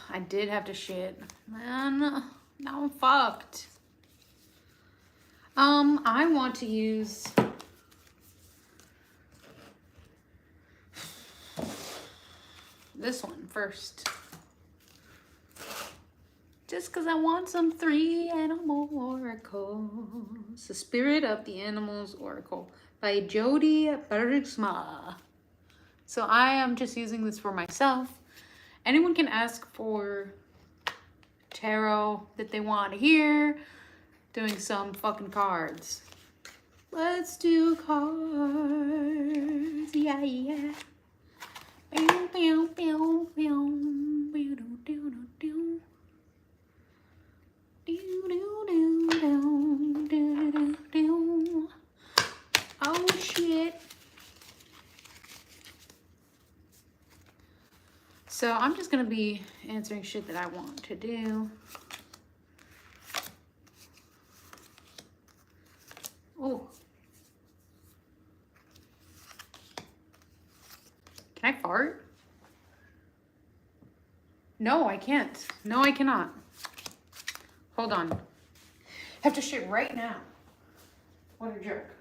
I did have to shit. Man, now I'm fucked. I want to use this one first. Just because I want some 3 animal oracles. The Spirit of the Animals Oracle by Jody Bergsma. So I am just using this for myself. Anyone can ask for tarot that they want to hear. Doing some fucking cards. Let's do cards. Yeah, yeah. Bow, bow, bow, bow. Bow, do, do, do, do. Do, do, do, do, do, do, do. Oh shit. So I'm just gonna be answering shit that I want to do. Oh. Can I fart? No, I can't. No, I cannot. Hold on. I have to shit right now. What a jerk.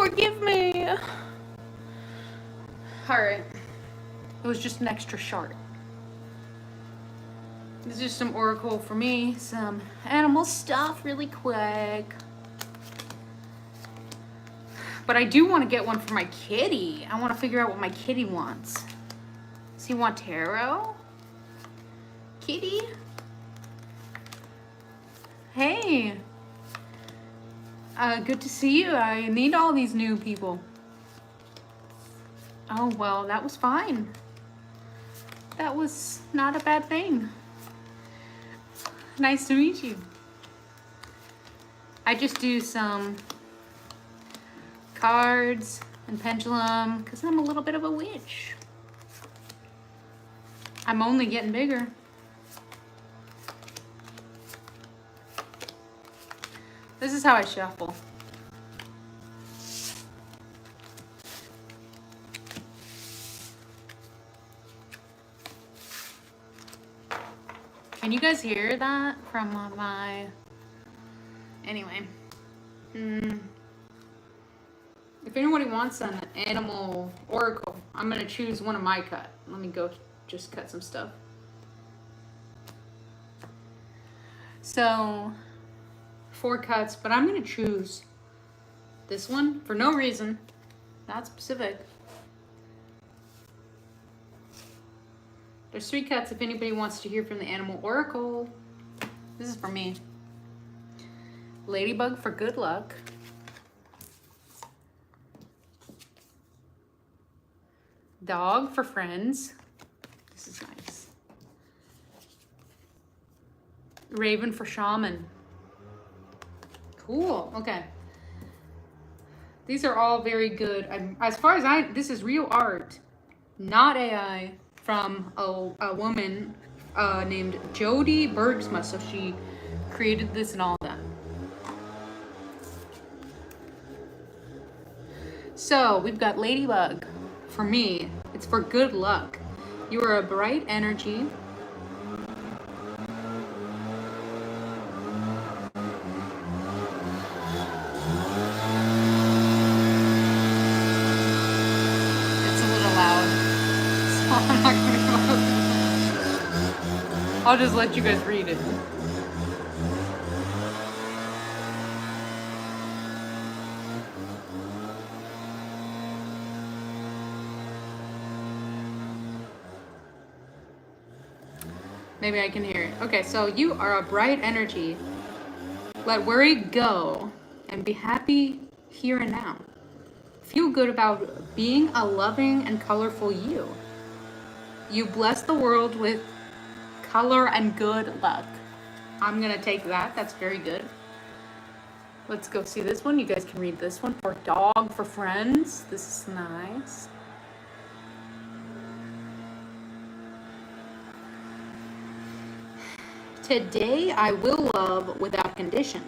Forgive me. Alright. It was just an extra short. This is just some oracle for me. Some animal stuff really quick. But I do want to get one for my kitty. I want to figure out what my kitty wants. Does he want tarot? Kitty? Hey. Good to see you. I need all these new people. Oh, well, that was fine. That was not a bad thing. Nice to meet you. I just do some cards and pendulum because I'm a little bit of a witch. I'm only getting bigger. This is how I shuffle. Can you guys hear that from my... Anyway. If anybody wants an animal oracle, I'm going to choose one of my cut. Let me go just cut some stuff. So, 4 cuts, but I'm going to choose this one for no reason. Not specific. There's 3 cuts if anybody wants to hear from the animal oracle. This is for me. Ladybug for good luck. Dog for friends. This is nice. Raven for shaman. Cool. Okay. These are all very good. As far as this is real art, not AI, from a woman named Jody Bergsma. So she created this and all that. So we've got Ladybug. For me, it's for good luck. You are a bright energy. It's a little loud, so I'm not gonna. I'll just let you guys read it. Maybe I can hear it. Okay, so you are a bright energy. Let worry go and be happy here and now. Feel good about being a loving and colorful you. You bless the world with color and good luck. I'm gonna take that. That's very good. Let's go see this one. You guys can read this one. For dog for friends. This is nice. Today I will love without condition.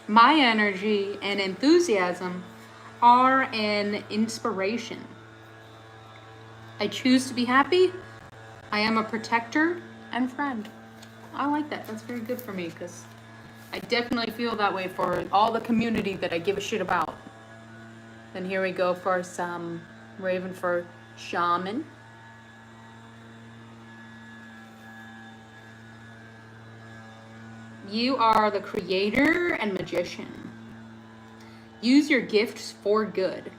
My energy and enthusiasm are an inspiration. I choose to be happy. I am a protector and friend. I like that. That's very good for me because I definitely feel that way for all the community that I give a shit about. Then here we go for some Raven for shaman. You are the creator and magician. Use your gifts for good.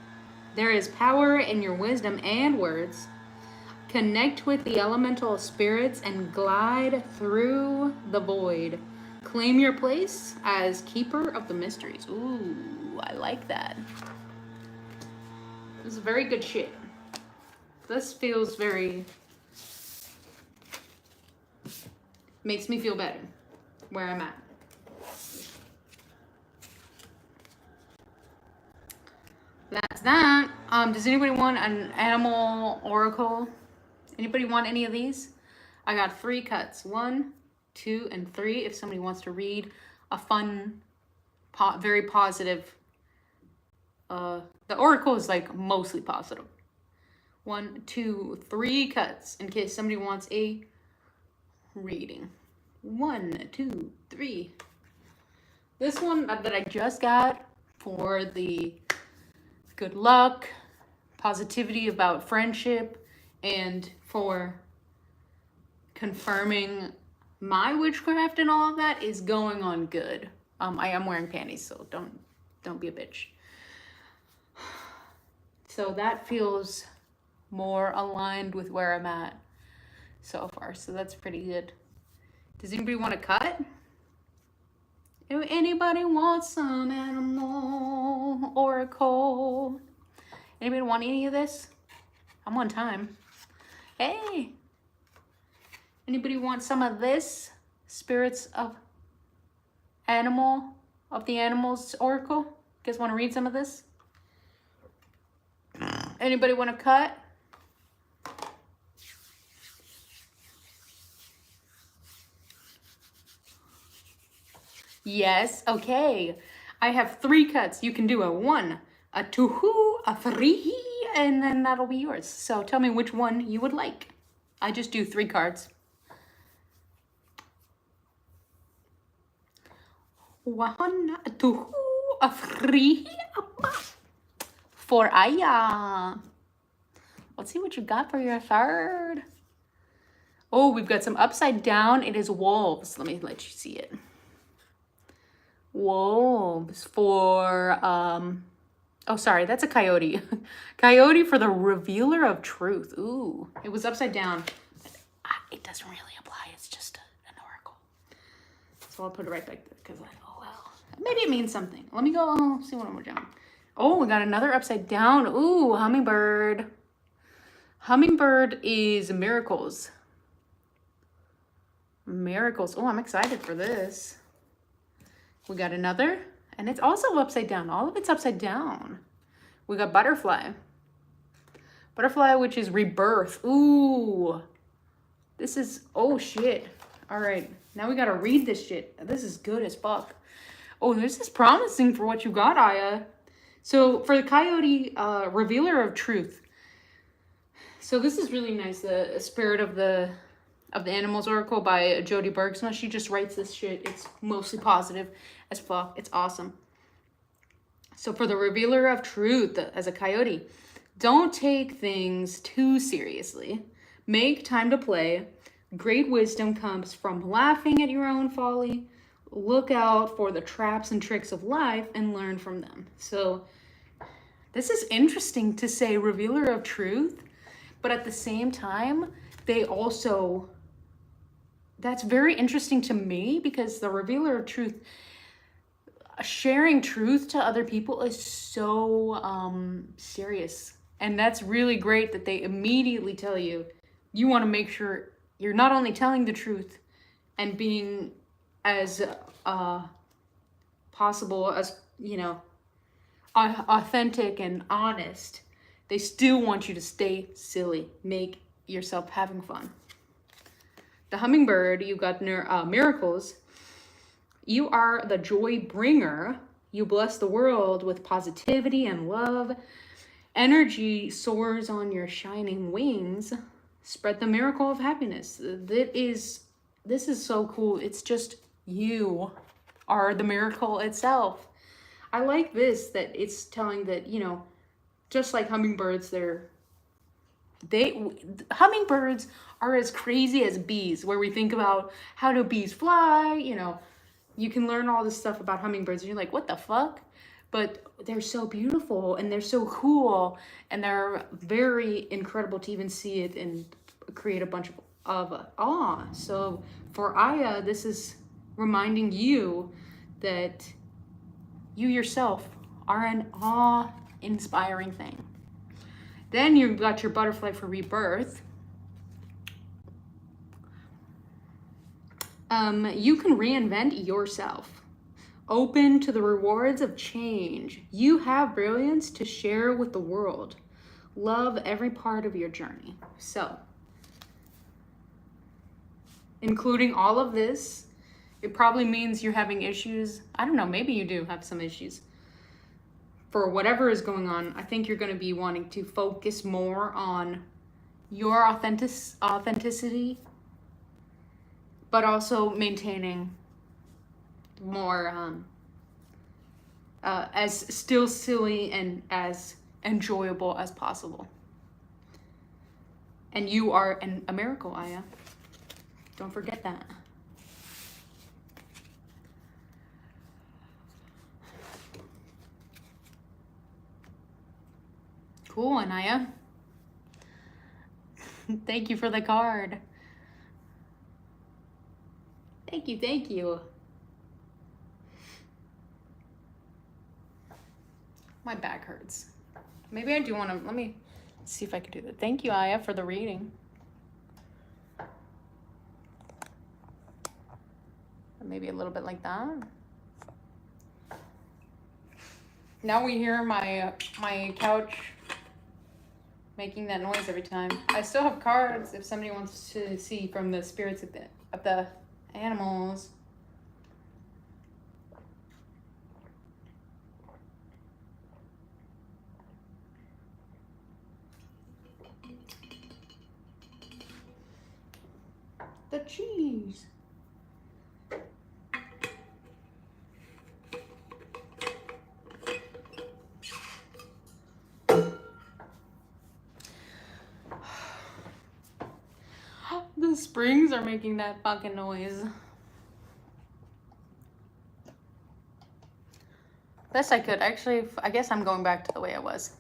There is power in your wisdom and words. Connect with the elemental spirits and glide through the void. Claim your place as keeper of the mysteries. Ooh, I like that. This is very good shit. This feels very... makes me feel better where I'm at. That's that. Does anybody want an animal oracle? Anybody want any of these? I got 3 cuts. 1, 2, and 3. If somebody wants to read a fun, very positive. The oracle is like mostly positive. 1, 2, 3 cuts in case somebody wants a reading. 1, 2, 3. This one that I just got for the good luck, positivity about friendship, and for confirming my witchcraft and all of that is going on good. I am wearing panties, so don't be a bitch. So that feels more aligned with where I'm at so far. So that's pretty good. Does anybody want to cut? If anybody wants some animal oracle? Anybody want any of this? I'm on time. Hey! Anybody want some of this? Spirits of the animals oracle? You guys want to read some of this? Anybody want to cut? Yes, okay. I have 3 cuts. You can do a 1, a 2, a 3, and then that'll be yours. So tell me which one you would like. I just do 3 cards. 1, 2, 3, 4. Aya. Let's see what you got for your 3rd. Oh, we've got some upside down. It is wolves. Let me let you see it. Wolves for, oh, sorry, that's a coyote. Coyote for the revealer of truth. Ooh, it was upside down. It doesn't really apply. It's just an oracle. So I'll put it right back there because oh, well, maybe it means something. Let me go see one more down. Oh, we got another upside down. Ooh, hummingbird. Hummingbird is miracles. Miracles. Oh, I'm excited for this. We got another, and it's also upside down. All of it's upside down. We got butterfly. Butterfly, which is rebirth. Ooh. This is, oh shit. All right, now we gotta read this shit. This is good as fuck. Oh, this is promising for what you got, Aya. So for the coyote, revealer of truth. So this is really nice. The spirit of the Animals Oracle by Jody Bergsma. She just writes this shit. It's mostly positive as fuck. It's awesome. So for the revealer of truth as a coyote, don't take things too seriously. Make time to play. Great wisdom comes from laughing at your own folly. Look out for the traps and tricks of life and learn from them. So this is interesting to say revealer of truth, but at the same time, they also, that's very interesting to me because the revealer of truth, sharing truth to other people is so serious. And that's really great that they immediately tell you, you want to make sure you're not only telling the truth and being as possible as, you know, authentic and honest. They still want you to stay silly, make yourself having fun. The hummingbird, you got miracles. You are the joy bringer. You bless the world with positivity and love. Energy soars on your shining wings. Spread the miracle of happiness. This is so cool. It's just you are the miracle itself. I like this, that it's telling that, you know, just like hummingbirds, hummingbirds are as crazy as bees, where we think about how do bees fly, you know, you can learn all this stuff about hummingbirds and you're like, what the fuck? But they're so beautiful and they're so cool and they're very incredible to even see it and create a bunch of awe. So for Aya, this is reminding you that you yourself are an awe-inspiring thing. Then you've got your butterfly for rebirth. You can reinvent yourself. Open to the rewards of change. You have brilliance to share with the world. Love every part of your journey. So, including all of this, it probably means you're having issues. I don't know, maybe you do have some issues. For whatever is going on, I think you're going to be wanting to focus more on your authenticity, but also maintaining more as still silly and as enjoyable as possible. And you are a miracle, Aya. Don't forget that. Cool, Anaya. Thank you for the card. Thank you, thank you. My back hurts. Maybe I do want to, let me see if I can do that. Thank you, Aya, for the reading. Maybe a little bit like that. Now we hear my couch making that noise every time. I still have cards if somebody wants to see from the spirits of the animals. The cheese. The springs are making that fucking noise. Best I could. Actually, I guess I'm going back to the way I was.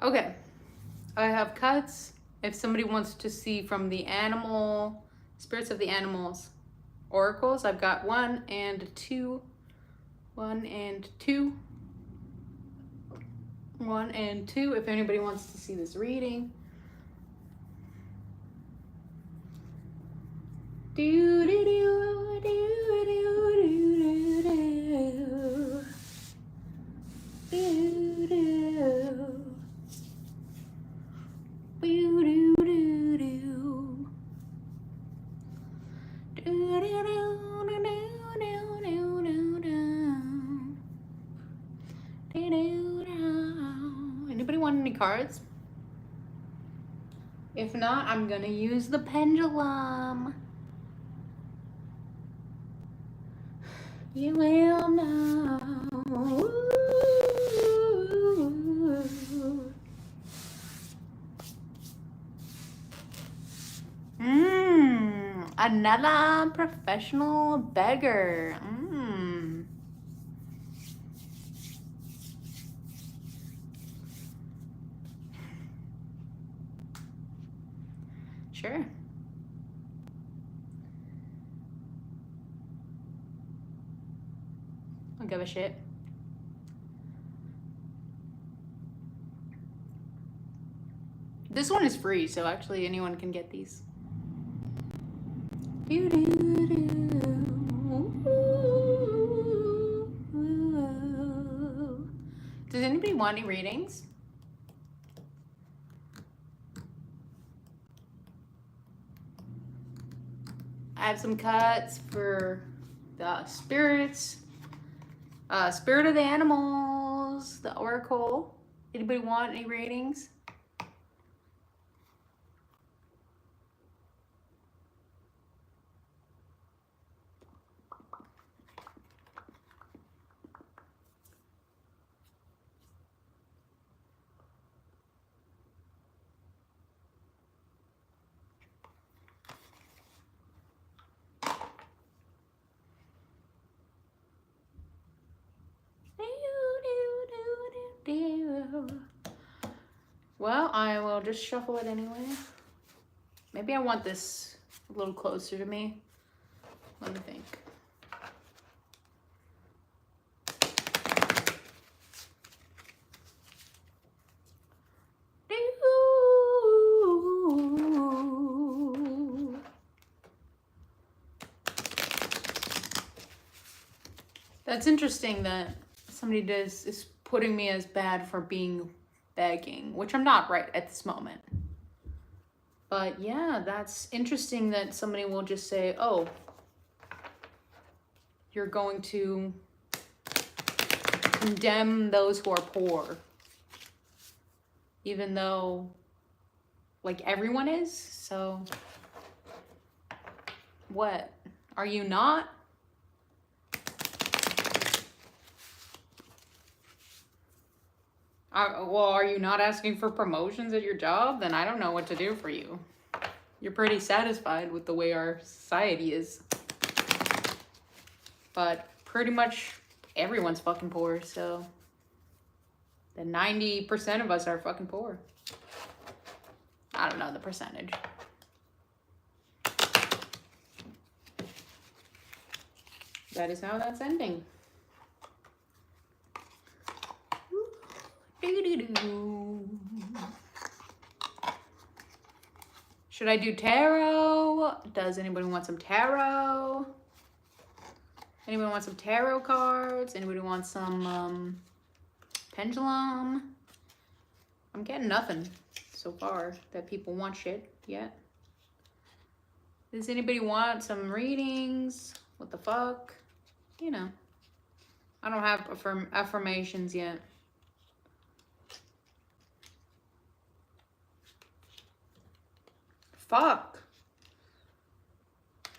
Okay. I have cuts. If somebody wants to see from the animal, spirits of the animals, oracles, I've got 1 and 2. 1 and 2. 1 and 2. If anybody wants to see this reading. Do do do do do do do do do. Anybody want any cards? If not, I'm gonna use the pendulum. You will know. Another professional beggar. Sure. I don't give a shit. This one is free, so actually anyone can get these. Does anybody want any readings? I have some cuts for the spirits, spirit of the animals, the oracle. Anybody want any readings? Well, I will just shuffle it anyway. Maybe I want this a little closer to me. Let me think. That's interesting that somebody is putting me as bad for being begging, which I'm not right at this moment. But yeah, that's interesting that somebody will just say, oh, you're going to condemn those who are poor. Even though, like, everyone is. So, what? Are you not? Well, are you not asking for promotions at your job? Then I don't know what to do for you. You're pretty satisfied with the way our society is. But pretty much everyone's fucking poor, so the 90% of us are fucking poor. I don't know the percentage. That is how that's ending. Should I do tarot? Does anybody want some tarot? Anybody want some tarot cards? Anybody want some pendulum? I'm getting nothing so far that people want shit yet. Does anybody want some readings? What the fuck? You know. I don't have affirmations yet. Fuck.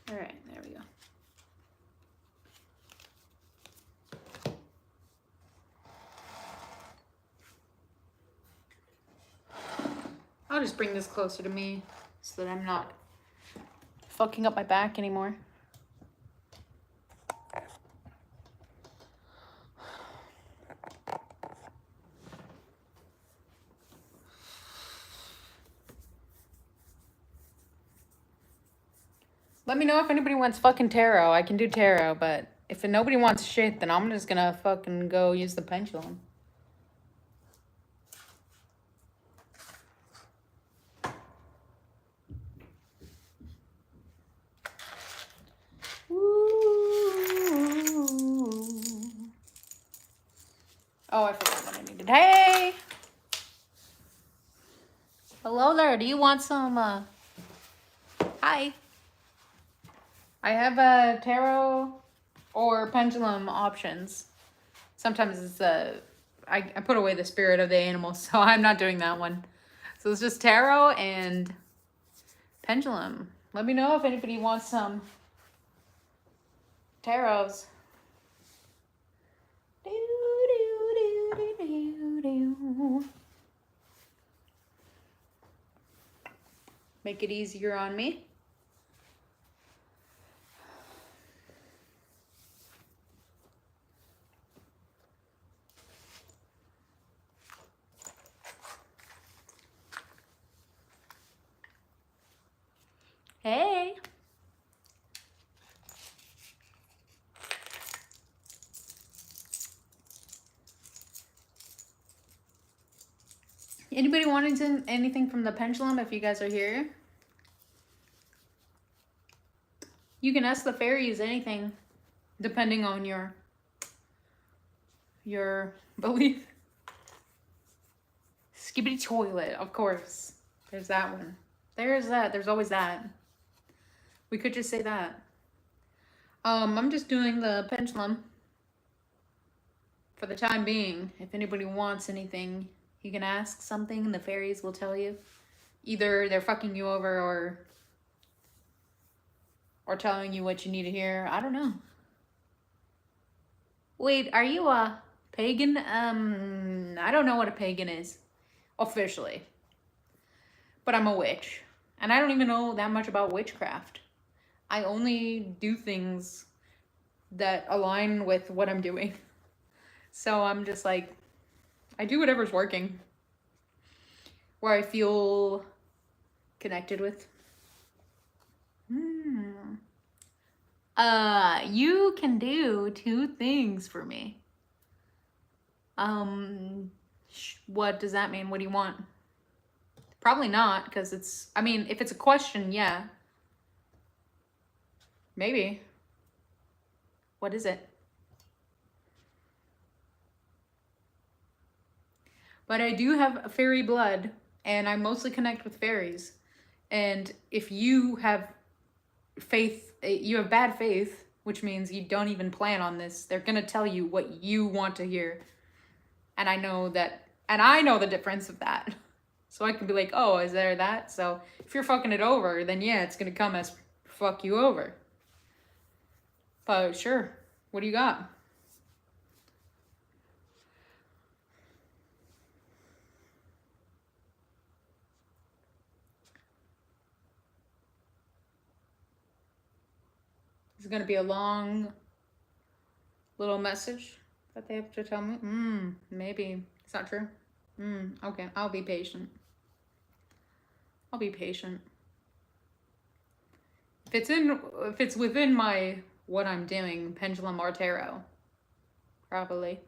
All right, there we go. I'll just bring this closer to me so that I'm not fucking up my back anymore. Let me know if anybody wants fucking tarot. I can do tarot, but if nobody wants shit, then I'm just gonna fucking go use the pendulum. Oh, I forgot what I needed. Hey! Hello there. Do you want some, Hi. I have tarot or pendulum options. Sometimes it's I put away the spirit of the animal, so I'm not doing that one. So it's just tarot and pendulum. Let me know if anybody wants some tarots. Make it easier on me. Hey. Anybody wanting anything from the pendulum if you guys are here? You can ask the fairies anything, depending on your belief. Skibbity toilet, of course. There's that one. There's that. There's always that. We could just say that. I'm just doing the pendulum for the time being. If anybody wants anything, you can ask something and the fairies will tell you. Either they're fucking you over or telling you what you need to hear. I don't know. Wait, are you a pagan? I don't know what a pagan is officially, but I'm a witch. And I don't even know that much about witchcraft. I only do things that align with what I'm doing. So I'm just like, I do whatever's working. Where I feel connected with. You can do 2 things for me. What does that mean? What do you want? Probably not, because it's, I mean, if it's a question, yeah. Maybe. What is it? But I do have fairy blood, and I mostly connect with fairies. And if you have faith, you have bad faith, which means you don't even plan on this, they're gonna tell you what you want to hear. And I know that, and I know the difference of that. So I can be like, oh, is there that? So if you're fucking it over, then yeah, it's gonna come as fuck you over. But sure, what do you got? It's gonna be a long little message that they have to tell me. Maybe it's not true. Okay, I'll be patient. I'll be patient. If it's within my what I'm doing, pendulum or tarot, probably.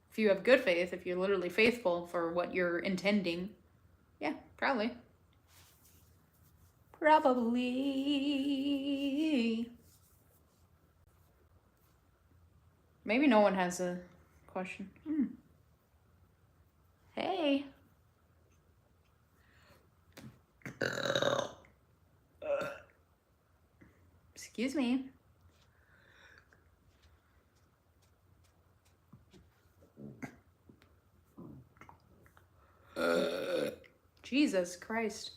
If you have good faith, if you're literally faithful for what you're intending, yeah, probably. Probably. Maybe no one has a question. Hey. Excuse me. Jesus Christ.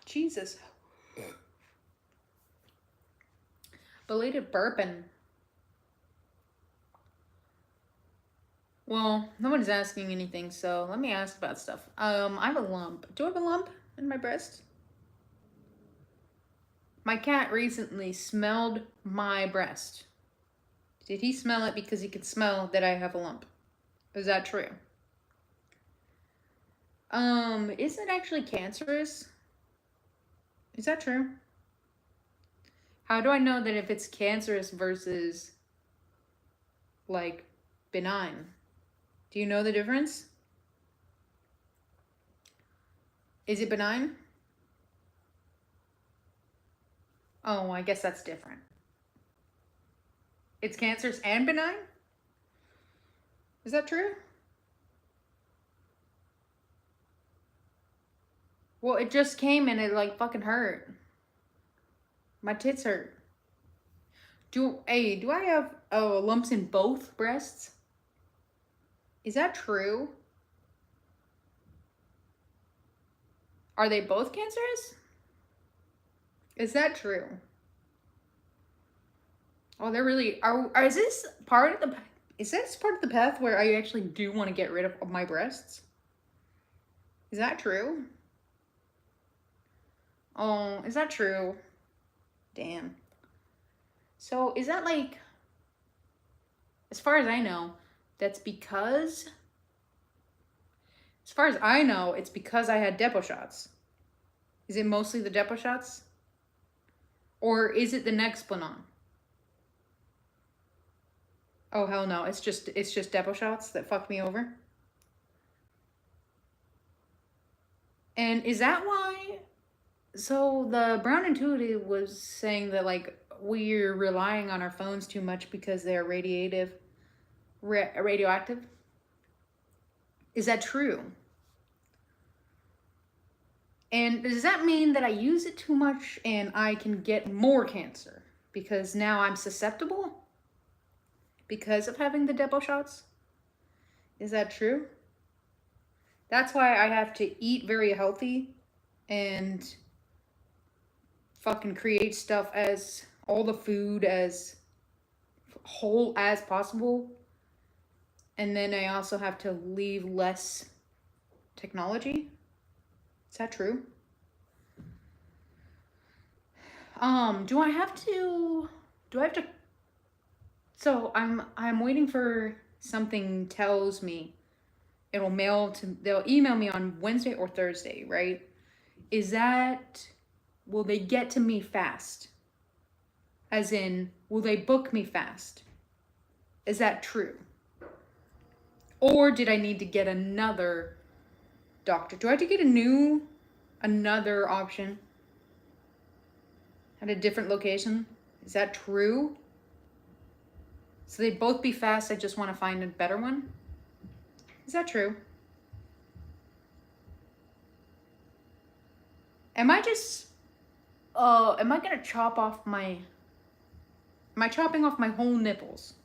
Jesus. Belated burping. Well, no one's asking anything, so let me ask about stuff. I have a lump. Do I have a lump in my breast? My cat recently smelled my breast. Did he smell it because he could smell that I have a lump? Is that true? Is it actually cancerous? Is that true? How do I know that if it's cancerous versus, like, benign? Do you know the difference? Is it benign? Oh, I guess that's different. It's cancerous and benign? Is that true? Well, it just came and it, like, fucking hurt. My tits hurt. Do I have lumps in both breasts? Is that true? Are they both cancerous? Is that true? Oh, they're really is this part of the path where I actually do want to get rid of my breasts? Is that true? Oh, is that true? Damn. So is that like, as far as I know, that's because, as far as I know, it's because I had depot shots. Is it mostly the depot shots? Or is it the Nexplanon? Oh, hell no. It's just depot shots that fucked me over. And is that why? So the Brown Intuitive was saying that, like, we're relying on our phones too much because they're radioactive. Is that true? And does that mean that I use it too much and I can get more cancer because now I'm susceptible because of having the depot shots? Is that true? That's why I have to eat very healthy and fucking create stuff as all the food as whole as possible. And then I also have to leave less technology. Is that true? Do I have to, so I'm waiting for something tells me they'll email me on Wednesday or Thursday, right? Will they get to me fast? As in, will they book me fast? Is that true? Or did I need to get another doctor? Do I have to get another option at a different location? Is that true? So they'd both be fast, I just want to find a better one? Is that true? Am I gonna chop off am I chopping off my whole nipples?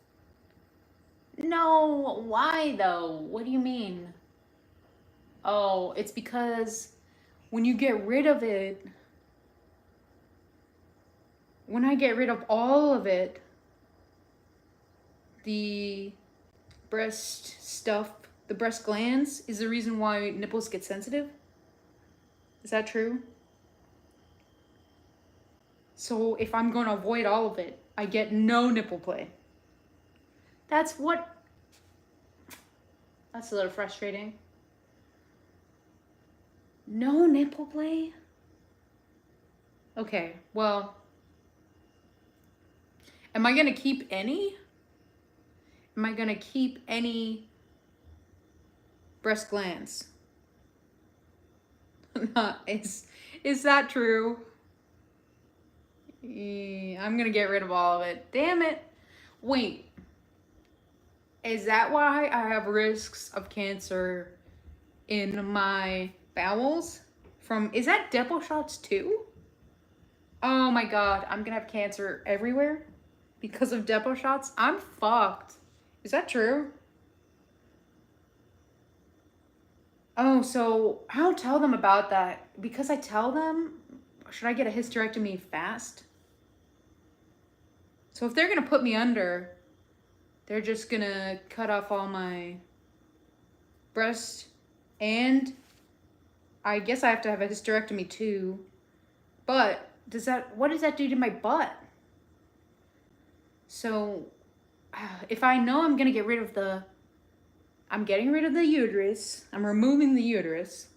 No, why though? What do you mean? Oh, it's because when you get rid of it, when I get rid of all of it, the breast stuff, the breast glands, is the reason why nipples get sensitive? Is that true? So if I'm going to avoid all of it, I get no nipple play. That's a little frustrating. No nipple play? Okay, well, am I going to keep any? Am I going to keep any breast glands? Is that true? I'm going to get rid of all of it. Damn it. Wait. Is that why I have risks of cancer in my bowels? Is that Depo shots too? Oh my god, I'm gonna have cancer everywhere because of Depo shots? I'm fucked. Is that true? Oh, so I'll tell them about that. Because I tell them, should I get a hysterectomy fast? So if they're gonna put me under, they're just gonna cut off all my breast, and I guess I have to have a hysterectomy too. But what does that do to my butt? So if I know I'm gonna get rid of I'm getting rid of the uterus. I'm removing the uterus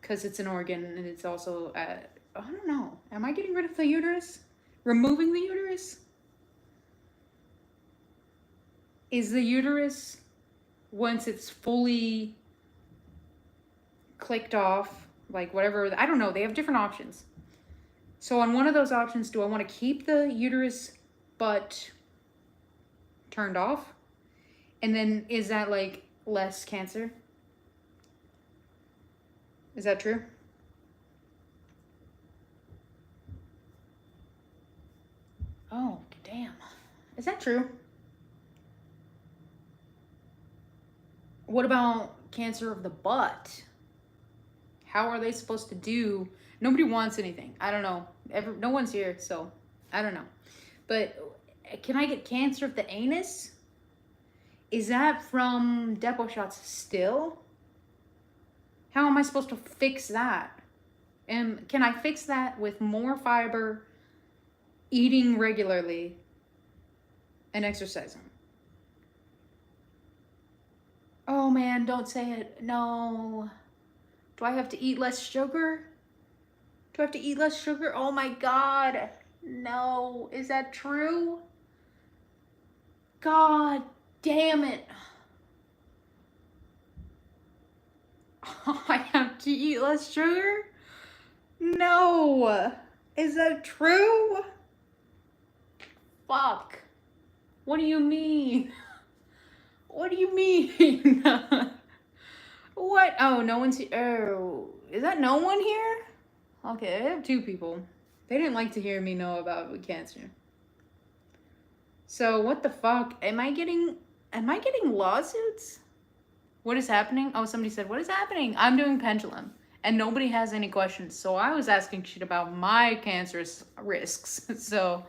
because it's an organ, and it's also, I don't know. Am I getting rid of the uterus? Removing the uterus? Is the uterus, once it's fully clicked off, like whatever, I don't know, they have different options. So on one of those options, do I want to keep the uterus but turned off? And then is that like less cancer? Is that true? Oh, damn. Is that true? What about cancer of the butt? How are they supposed to do? Nobody wants anything. I don't know. No one's here, so I don't know. But can I get cancer of the anus? Is that from Depo shots still? How am I supposed to fix that? And can I fix that with more fiber, eating regularly, and exercising? Oh man, don't say it. No. Do I have to eat less sugar? Do I have to eat less sugar? Oh my god. No. Is that true? God damn it. I have to eat less sugar? No. Is that true? Fuck. What do you mean? What do you mean? What? Oh, no one's here. Oh, is that no one here? Okay, I have two people. They didn't like to hear me know about cancer. So what the fuck? Am I getting lawsuits? What is happening? Oh, somebody said, what is happening? I'm doing Pendulum, and nobody has any questions. So I was asking shit about my cancerous risks. So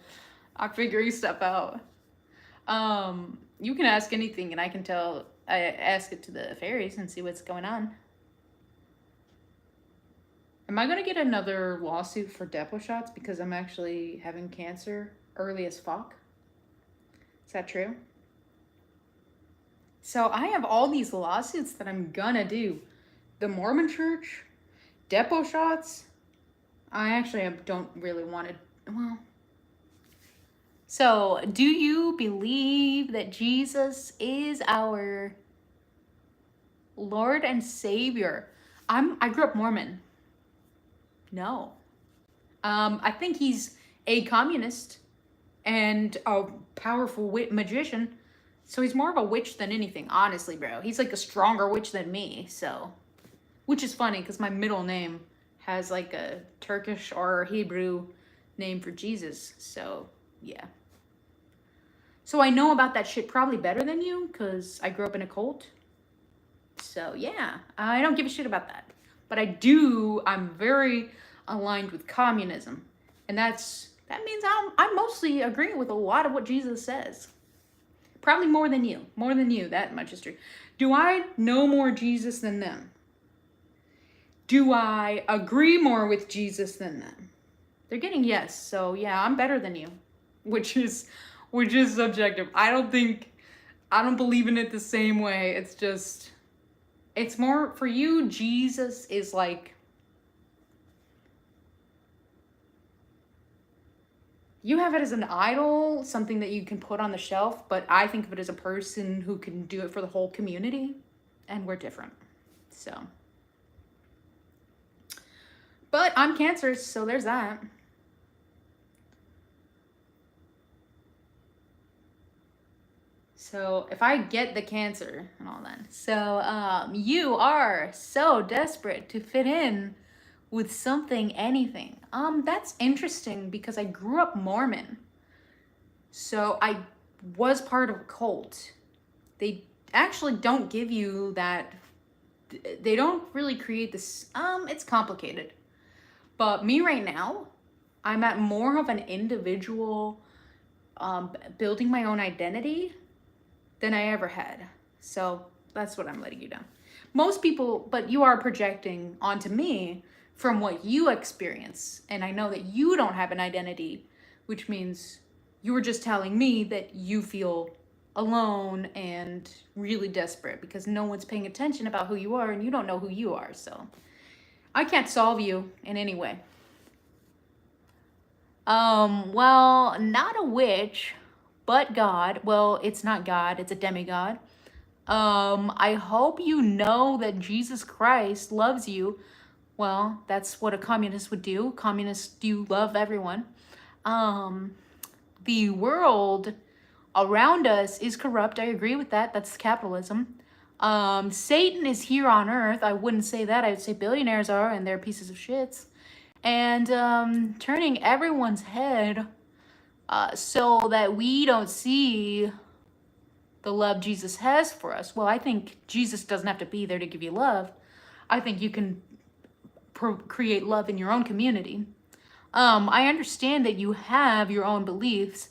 I'm figuring stuff out. You can ask anything, and I ask it to the fairies and see what's going on. Am I gonna get another lawsuit for Depo shots because I'm actually having cancer early as fuck? Is that true? So I have all these lawsuits that I'm gonna do. The Mormon Church, Depo shots. I actually don't really want to, well. So, do you believe that Jesus is our Lord and Savior? I grew up Mormon. No. I think he's a communist and a powerful magician. So he's more of a witch than anything, honestly, bro. He's like a stronger witch than me, so. Which is funny, because my middle name has like a Turkish or Hebrew name for Jesus, so yeah. So I know about that shit probably better than you, because I grew up in a cult. So yeah, I don't give a shit about that. But I'm very aligned with communism. And that means I mostly agree with a lot of what Jesus says. Probably more than you, that much is true. Do I know more Jesus than them? Do I agree more with Jesus than them? They're getting yes, so yeah, I'm better than you, which is subjective. I don't believe in it the same way. It's more for you. Jesus is like, you have it as an idol, something that you can put on the shelf, but I think of it as a person who can do it for the whole community, and we're different. So, but I'm cancerous, so there's that. So if I get the cancer and all that. So you are so desperate to fit in with something, anything. That's interesting because I grew up Mormon. So I was part of a cult. They actually don't give you that. They don't really create this. It's complicated. But me right now, I'm at more of an individual, building my own identity than I ever had. So that's what I'm letting you know. Most people, but you are projecting onto me from what you experience. And I know that you don't have an identity, which means you were just telling me that you feel alone and really desperate because no one's paying attention about who you are and you don't know who you are. So I can't solve you in any way. Well, not a witch, but God. Well, it's not God, it's a demigod. I hope you know that Jesus Christ loves you. Well, that's what a communist would do. Communists do love everyone. The world around us is corrupt. I agree with that. That's capitalism. Satan is here on earth. I wouldn't say that. I would say billionaires are, and they're pieces of shits. And turning everyone's head so that we don't see the love Jesus has for us. Well, I think Jesus doesn't have to be there to give you love. I think you can create love in your own community. I understand that you have your own beliefs,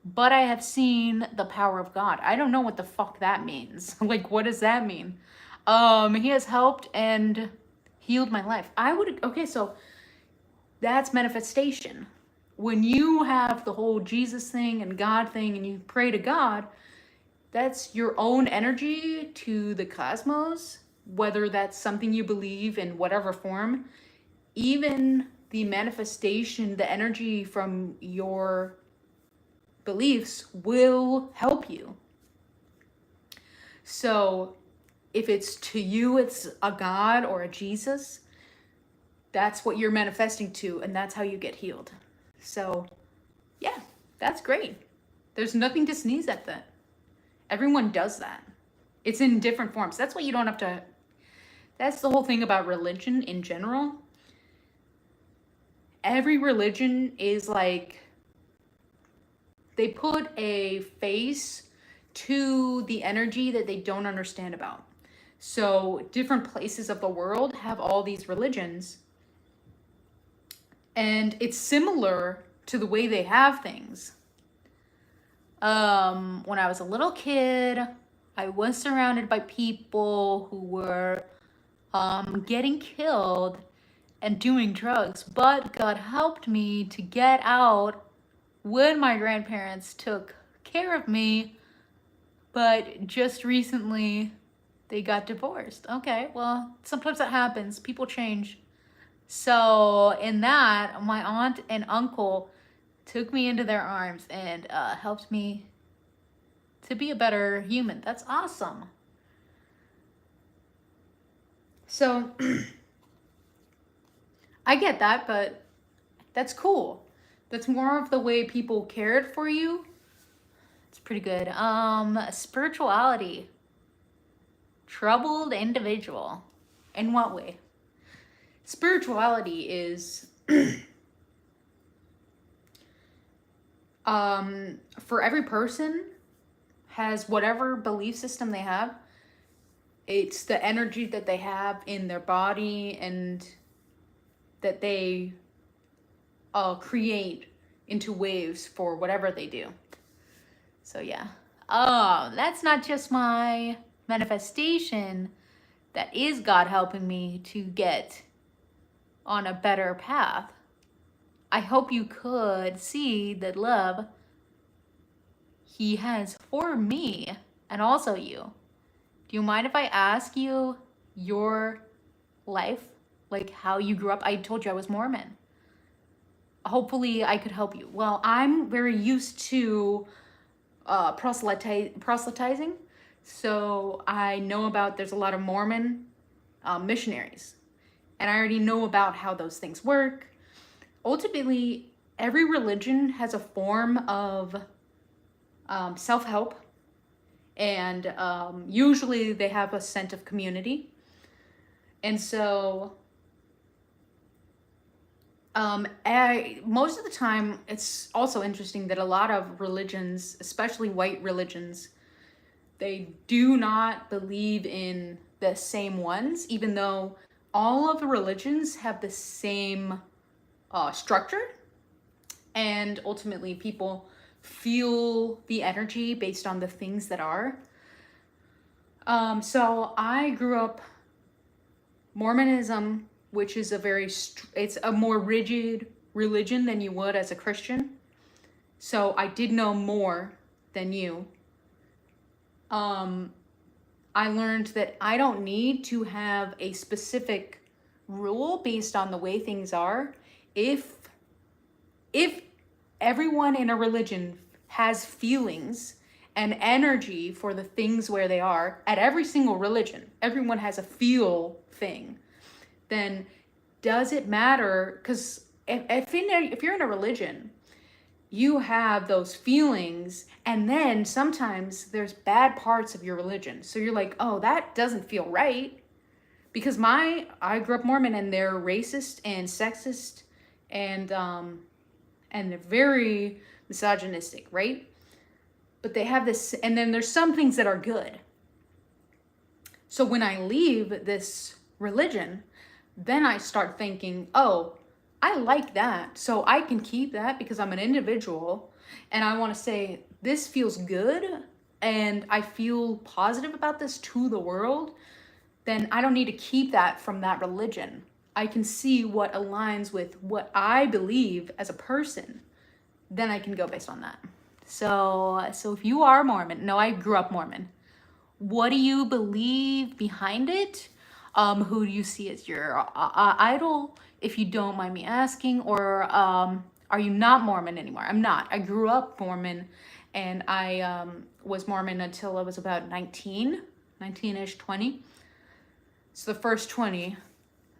but I have seen the power of God. I don't know what the fuck that means. Like, what does that mean? He has helped and healed my life. Okay, so that's manifestation. When you have the whole Jesus thing and God thing and you pray to God, that's your own energy to the cosmos, whether that's something you believe in whatever form. Even the manifestation, the energy from your beliefs will help you. So if it's to you, it's a God or a Jesus, that's what you're manifesting to, and that's how you get healed. So yeah, that's great. There's nothing to sneeze at that. Everyone does that. It's in different forms. That's why you don't have to. That's the whole thing about religion in general. Every religion is like, they put a face to the energy that they don't understand about. So different places of the world have all these religions. And it's similar to the way they have things. When I was a little kid, I was surrounded by people who were getting killed and doing drugs, but God helped me to get out when my grandparents took care of me, but just recently they got divorced. Okay, well, sometimes that happens. People change. So in that, my aunt and uncle took me into their arms and helped me to be a better human. That's awesome. So I get that, but that's cool. That's more of the way people cared for you. It's pretty good. Spirituality. Troubled individual. In what way? Spirituality is for every person has whatever belief system they have. It's the energy that they have in their body and that they create into waves for whatever they do. So yeah. Oh, that's not just my manifestation. That is God helping me to get on a better path. I hope you could see the love He has for me and also you. Do you mind if I ask you your life? Like how you grew up? I told you I was Mormon. Hopefully I could help you. Well, I'm very used to proselytizing. So I know about there's a lot of Mormon missionaries. And I already know about how those things work. Ultimately, every religion has a form of self-help. And usually they have a sense of community. And so most of the time, it's also interesting that a lot of religions, especially white religions, they do not believe in the same ones, even though all of the religions have the same structure. And ultimately, people feel the energy based on the things that are. So I grew up Mormonism, which is it's a more rigid religion than you would as a Christian. So I did know more than you. I learned that I don't need to have a specific rule based on the way things are. If everyone in a religion has feelings and energy for the things where they are, at every single religion, everyone has a feel thing, then does it matter? Because if you're in a religion, you have those feelings, and then sometimes there's bad parts of your religion. So you're like, oh, that doesn't feel right. Because I grew up Mormon, and they're racist and sexist and they're very misogynistic, right? But they have this, and then there's some things that are good. So when I leave this religion, then I start thinking, oh, I like that. So I can keep that because I'm an individual and I want to say, this feels good and I feel positive about this to the world. Then I don't need to keep that from that religion. I can see what aligns with what I believe as a person. Then I can go based on that. So if you are Mormon, no, I grew up Mormon. What do you believe behind it? Who do you see as your idol, if you don't mind me asking? Or are you not Mormon anymore? I'm not. I grew up Mormon, and I was Mormon until I was about 19-ish, 20. So the first 20.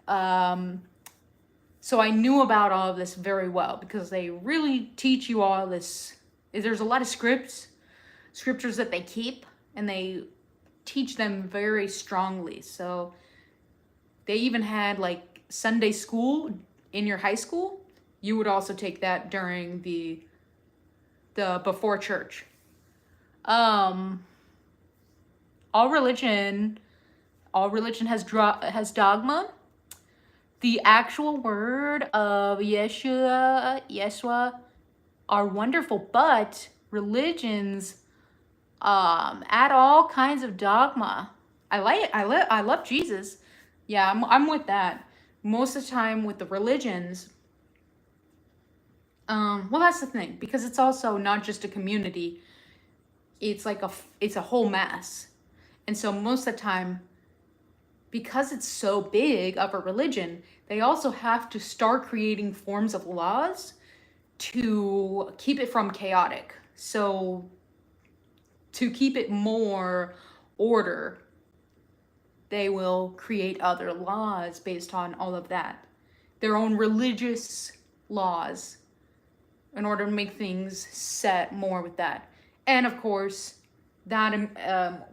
So I knew about all of this very well because they really teach you all this. There's a lot of scriptures that they keep, and they teach them very strongly. So they even had like Sunday school in your high school. You would also take that during the before church. All religion has dogma. The actual word of Yeshua are wonderful, but religions add all kinds of dogma. I love Jesus. Yeah, I'm with that. Most of the time with the religions, well, that's the thing, because it's also not just a community. It's like it's a whole mass. And so most of the time, because it's so big of a religion, they also have to start creating forms of laws to keep it from chaotic. So to keep it more order, they will create other laws based on all of that. Their own religious laws in order to make things set more with that. And of course, that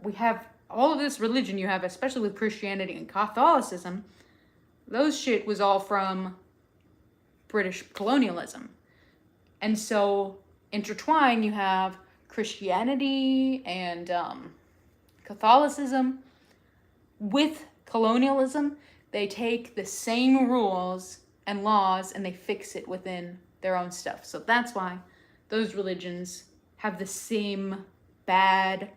we have all of this religion you have, especially with Christianity and Catholicism, those shit was all from British colonialism. And so intertwined, you have Christianity and Catholicism. with colonialism, they take the same rules and laws and they fix it within their own stuff. So that's why those religions have the same bad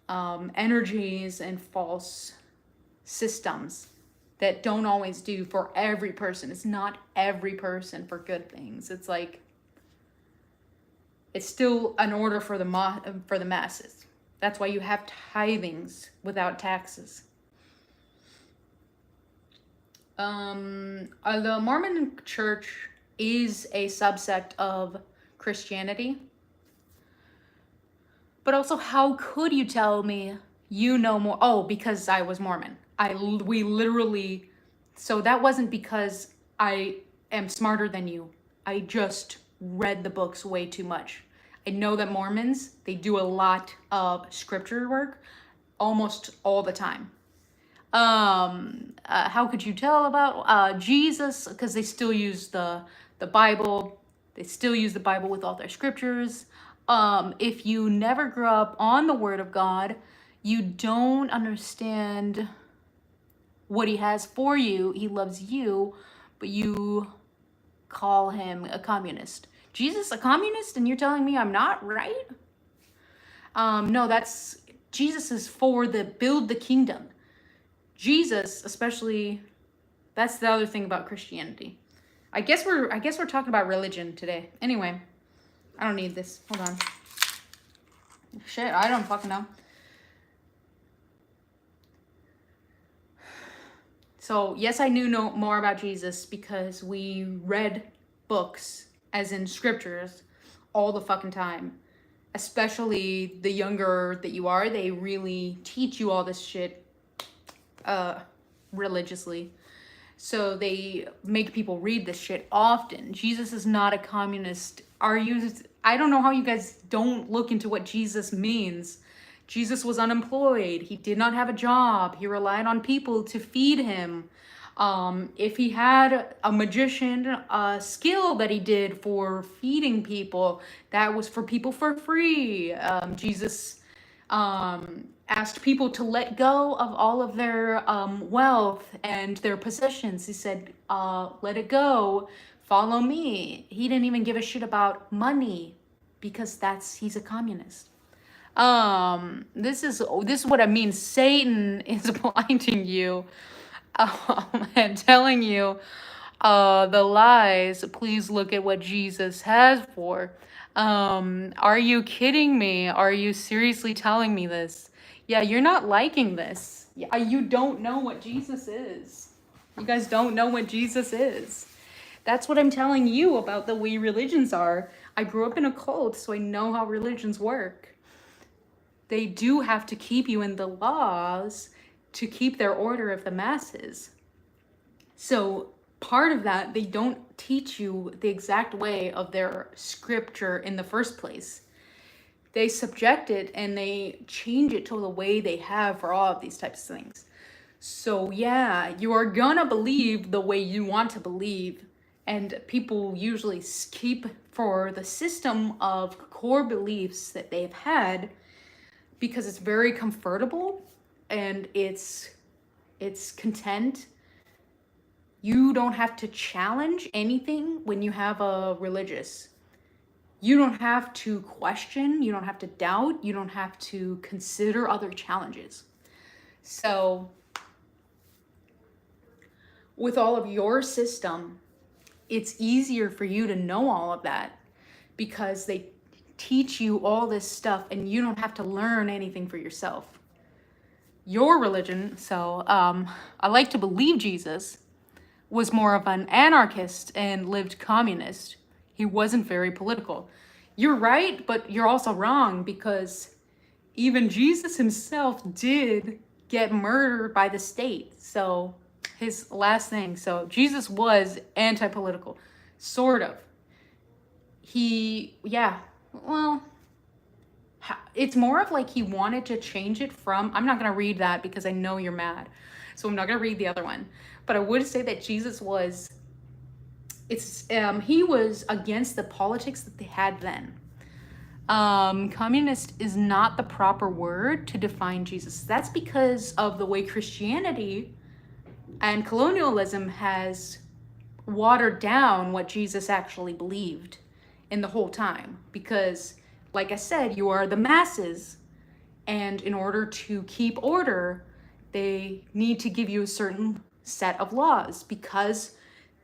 energies and false systems that don't always do for every person. It's not every person for good things. It's like, it's still an order for the masses. That's why you have tithings without taxes. The Mormon church is a subsect of Christianity. But also, how could you tell me you know more? Oh, because I was Mormon. We literally, so that wasn't because I am smarter than you. I just read the books way too much. I know that Mormons, they do a lot of scripture work almost all the time. How could you tell about Jesus? Because they still use the Bible. They still use the Bible with all their scriptures. If you never grew up on the Word of God, you don't understand what He has for you. He loves you, but you call Him a communist. Jesus a communist, and you're telling me I'm not, right? No, that's, Jesus is for the build the kingdom. Jesus, especially, that's the other thing about Christianity. I guess we're talking about religion today. Anyway, I don't need this. Hold on. Shit, I don't fucking know. So, yes, I knew more about Jesus because we read books, as in scriptures, all the fucking time. Especially the younger that you are, they really teach you all this shit religiously. So they make people read this shit often. Jesus is not a communist. I don't know how you guys don't look into what Jesus means. Jesus was unemployed. He did not have a job. He relied on people to feed him. If he had a magician skill that he did for feeding people, that was for people for free. Jesus asked people to let go of all of their wealth and their possessions. He said, let it go, follow me. He didn't even give a shit about money because he's a communist. This is what I mean. Satan is blinding you and telling you the lies. Please look at what Jesus has for. Are you kidding me? Are you seriously telling me this? Yeah, you're not liking this. Yeah, you don't know what Jesus is. You guys don't know what Jesus is. That's what I'm telling you about the way religions are. I grew up in a cult, so I know how religions work. They do have to keep you in the laws to keep their order of the masses. So part of that, they don't teach you the exact way of their scripture in the first place. They subject it and they change it to the way they have for all of these types of things. So yeah, you are gonna believe the way you want to believe, and people usually keep for the system of core beliefs that they've had because it's very comfortable and it's content. You don't have to challenge anything when you have a religious. You don't have to question, you don't have to doubt, you don't have to consider other challenges. So with all of your system, it's easier for you to know all of that because they teach you all this stuff and you don't have to learn anything for yourself. Your religion, so I like to believe Jesus was more of an anarchist and lived communist. He wasn't very political. You're right, but you're also wrong because even Jesus himself did get murdered by the state. So his last thing. So Jesus was anti-political, sort of. It's more of like he wanted to change it from, I'm not going to read that because I know you're mad. So I'm not going to read the other one. But I would say that Jesus was, he was against the politics that they had then. Communist is not the proper word to define Jesus. That's because of the way Christianity and colonialism has watered down what Jesus actually believed in the whole time. Because, like I said, you are the masses, and in order to keep order, they need to give you a certain set of laws. Because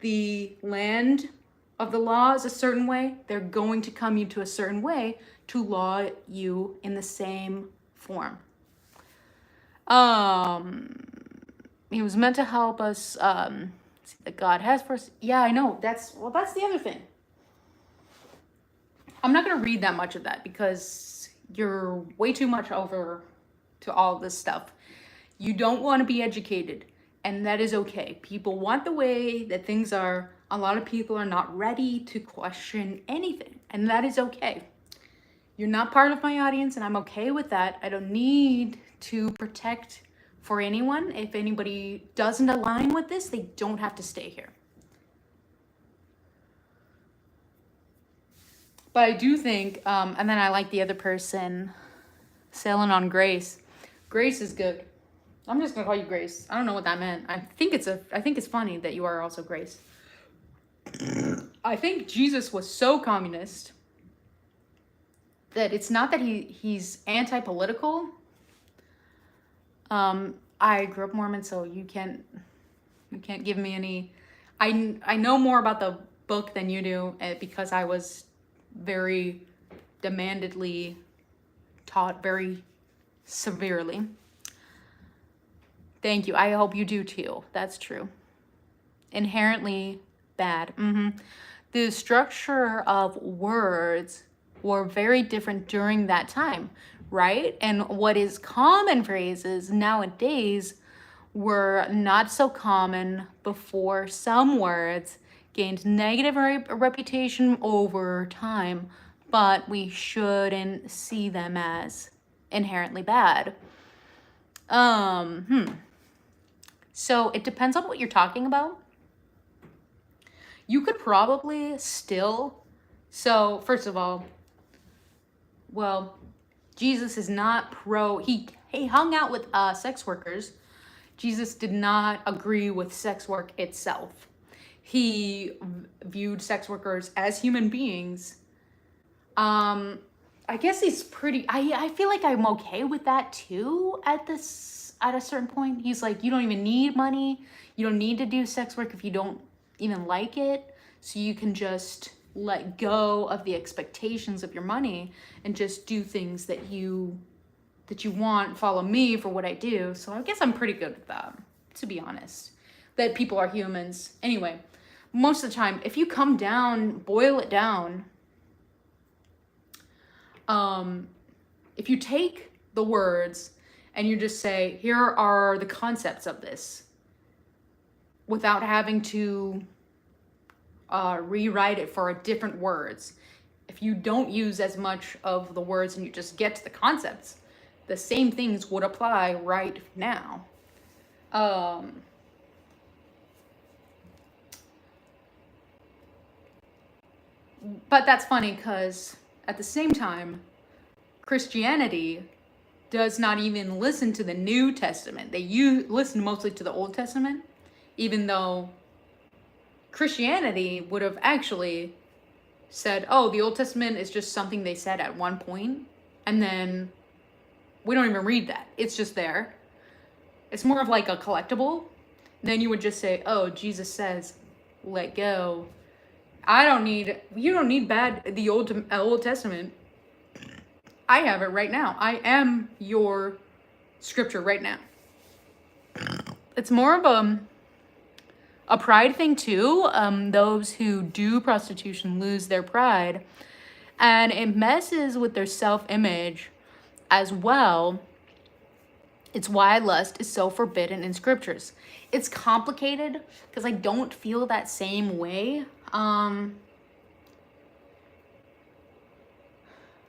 the land of the law is a certain way, they're going to come into a certain way to law you in the same form. He was meant to help us see that God has for us. Yeah, I know. That's the other thing. I'm not going to read that much of that because you're way too much over to all this stuff. You don't want to be educated, and that is okay. People want the way that things are. A lot of people are not ready to question anything, and that is okay. You're not part of my audience, and I'm okay with that. I don't need to protect for anyone. If anybody doesn't align with this, they don't have to stay here. But I do think, and then I like the other person sailing on Grace. Grace is good. I'm just gonna call you Grace. I don't know what that meant. I think it's funny that you are also Grace. I think Jesus was so communist that it's not that he's anti-political. I grew up Mormon, so you can't give me any. I know more about the book than you do because I was very demandedly taught very severely. Thank you. I hope you do too. That's true. Inherently bad. The structure of words were very different during that time, right? And what is common phrases nowadays were not so common before. Some words gained negative reputation over time, but we shouldn't see them as inherently bad. So it depends on what you're talking about. You could probably still, so first of all, well, Jesus is not he hung out with sex workers. Jesus did not agree with sex work itself. He viewed sex workers as human beings. I guess he's pretty, I feel like I'm okay with that too at a certain point. He's like, you don't even need money. You don't need to do sex work if you don't even like it. So you can just let go of the expectations of your money and just do things that you want, follow me for what I do. So I guess I'm pretty good with that, to be honest. That people are humans. Anyway, most of the time, if you come down, boil it down, if you take the words and you just say, here are the concepts of this, without having to rewrite it for different words. If you don't use as much of the words and you just get to the concepts, the same things would apply right now. But that's funny because at the same time, Christianity does not even listen to the New Testament. They listen mostly to the Old Testament, even though Christianity would have actually said, oh, the Old Testament is just something they said at one point, and then we don't even read that. It's just there. It's more of like a collectible. Then you would just say, oh, Jesus says, let go. You don't need the Old Testament. I have it right now. I am your scripture right now. It's more of a pride thing too. Those who do prostitution lose their pride, and it messes with their self-image as well. It's why lust is so forbidden in scriptures. It's complicated because I don't feel that same way.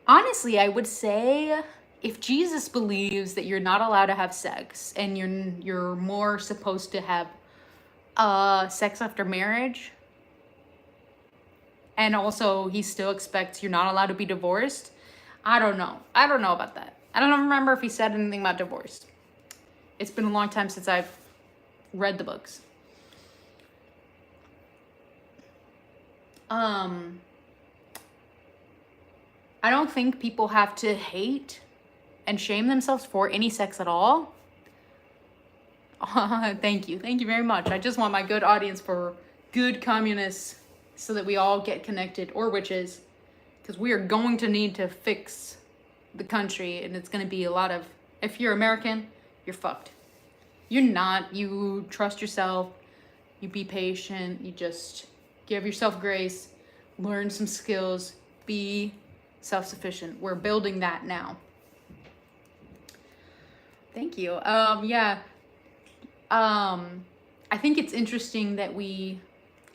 Honestly, I would say if Jesus believes that you're not allowed to have sex and you're more supposed to have sex after marriage, and also he still expects you're not allowed to be divorced, I don't know. I don't know about that. I don't remember if he said anything about divorce. It's been a long time since I've read the books. I don't think people have to hate and shame themselves for any sex at all. Thank you. Thank you very much. I just want my good audience for good communists so that we all get connected, or witches, because we are going to need to fix the country, and it's going to be a lot of, if you're American, you're fucked. You're not. You trust yourself. You be patient. You just give yourself grace. Learn some skills. Be self-sufficient. We're building that now. Thank you. Yeah. I think it's interesting that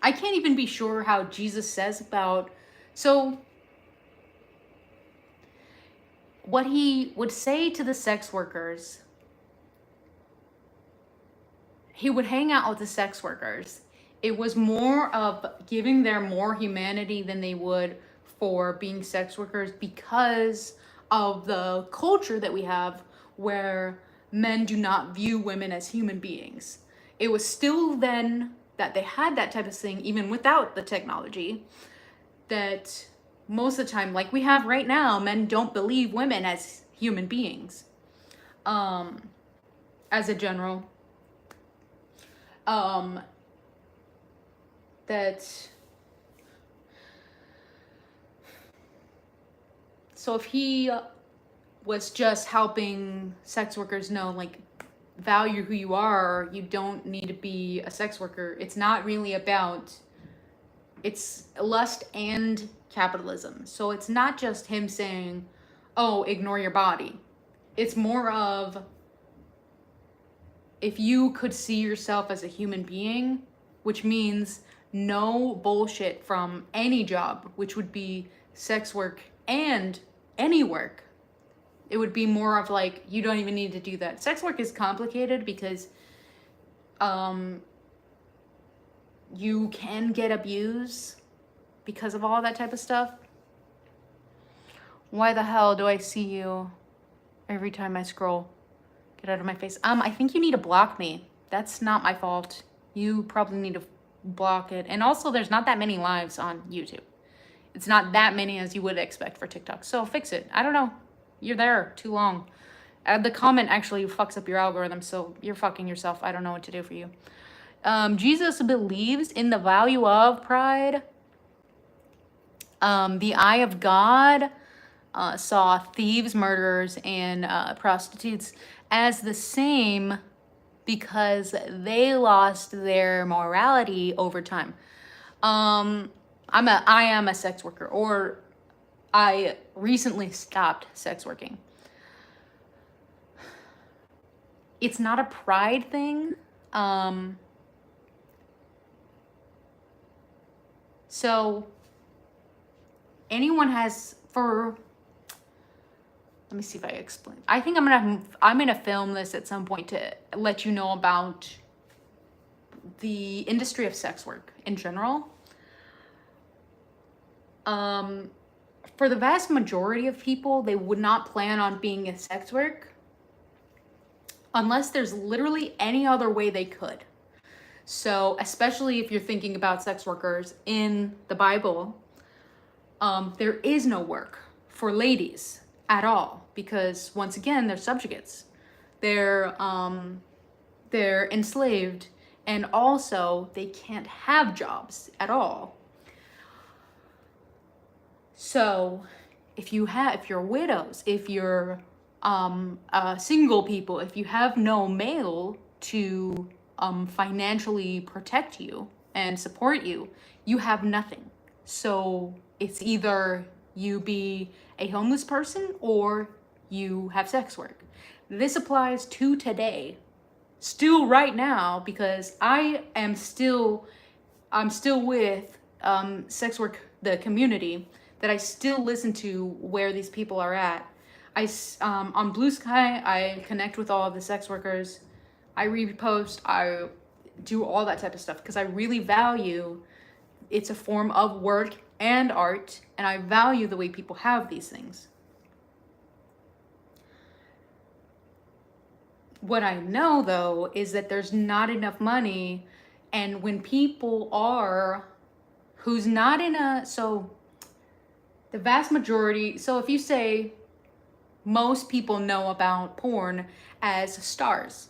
I can't even be sure how Jesus says about, so what he would say to the sex workers, he would hang out with the sex workers. It was more of giving them more humanity than they would for being sex workers, because of the culture that we have where men do not view women as human beings. It was still then that they had that type of thing, even without the technology, that most of the time, like we have right now, men don't believe women as human beings. As a general. So if he was just helping sex workers know, like, value who you are, you don't need to be a sex worker. It's not really about, it's lust and capitalism. So it's not just him saying, oh, ignore your body. It's more of, if you could see yourself as a human being, which means no bullshit from any job, which would be sex work and any work. It would be more of like, you don't even need to do that. Sex work is complicated because you can get abused because of all that type of stuff. Why the hell do I see you every time I scroll? Get out of my face. I think you need to block me. That's not my fault. You probably need to block it. And also, there's not that many lives on YouTube. It's not that many as you would expect for TikTok. So fix it. I don't know. You're there too long. The comment actually fucks up your algorithm, so you're fucking yourself. I don't know what to do for you. Jesus believes in the value of pride. The eye of God saw thieves, murderers, and prostitutes as the same because they lost their morality over time. I am a sex worker, or I recently stopped sex working. It's not a pride thing. So anyone has, let me see if I explain. I think I'm gonna film this at some point to let you know about the industry of sex work in general. For the vast majority of people, they would not plan on being a sex work unless there's literally any other way they could. So, especially if you're thinking about sex workers in the Bible, there is no work for ladies at all, because once again, they're subjugates. They're enslaved, and also they can't have jobs at all. So if you're widows, if you're single people, if you have no male to financially protect you and support you, you have nothing. So it's either you be a homeless person or you have sex work. This applies to today, still right now, because I'm still with sex work, the community, that I still listen to where these people are at. On Blue Sky, I connect with all of the sex workers. I repost, I do all that type of stuff because I really value, it's a form of work and art, and I value the way people have these things. what I know though is that there's not enough money, and when people are who's not in a so the vast majority, so if you say most people know about porn as stars,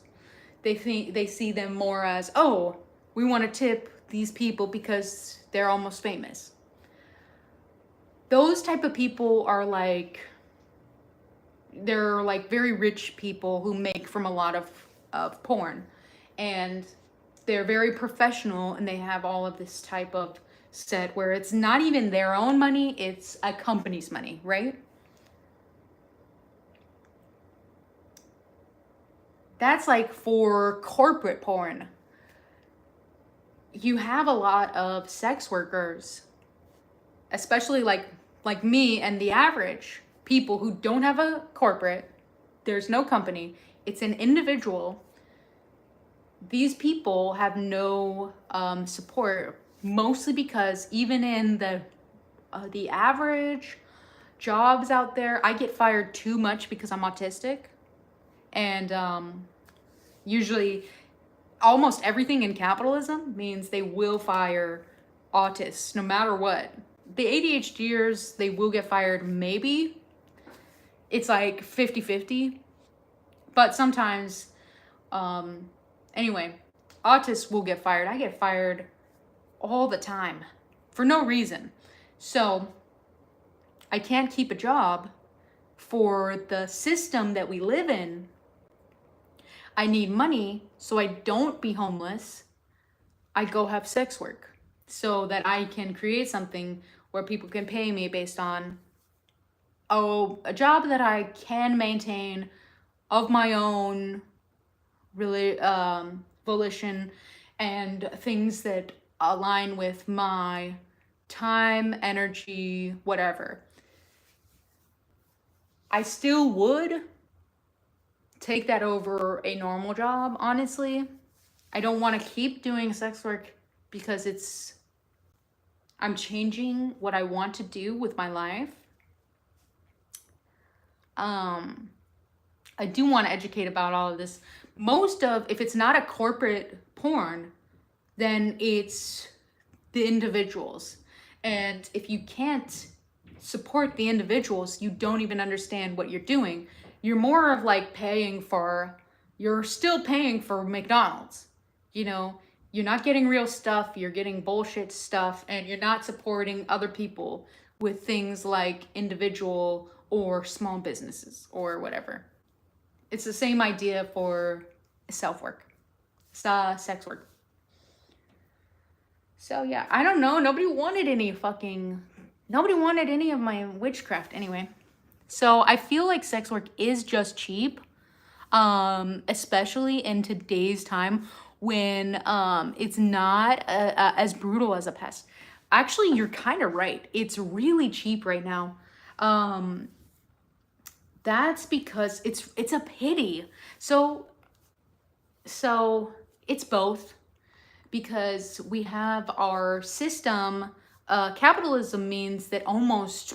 they see them more as, oh, we want to tip these people because they're almost famous. Those type of people are like, they're like very rich people who make from a lot of porn, and they're very professional, and they have all of this type of set where it's not even their own money, it's a company's money, right? That's like for corporate porn. You have a lot of sex workers, especially like me and the average people who don't have a corporate, there's no company, it's an individual. These people have no support, mostly because even in the average jobs out there, I get fired too much because I'm autistic, and usually almost everything in capitalism means they will fire autists no matter what. The ADHDers, they will get fired maybe. It's like 50-50. But sometimes, anyway, autists will get fired. I get fired all the time for no reason. So I can't keep a job for the system that we live in. I need money so I don't be homeless. I go have sex work so that I can create something where people can pay me based on a job that I can maintain of my own really volition, and things that align with my time, energy, whatever. I still would take that over a normal job, honestly. I don't want to keep doing sex work because I'm changing what I want to do with my life. I do want to educate about all of this. If it's not a corporate porn, then it's the individuals. And if you can't support the individuals, you don't even understand what you're doing. You're more of like you're still paying for McDonald's. You know, you're not getting real stuff, you're getting bullshit stuff, and you're not supporting other people with things like individual or small businesses or whatever. It's the same idea for sex work. So yeah, I don't know. Nobody wanted any of my witchcraft anyway. So I feel like sex work is just cheap, especially in today's time when it's not as brutal as a pest. Actually, you're kind of right. It's really cheap right now. That's because it's a pity. So it's both, because we have our system. Capitalism means that almost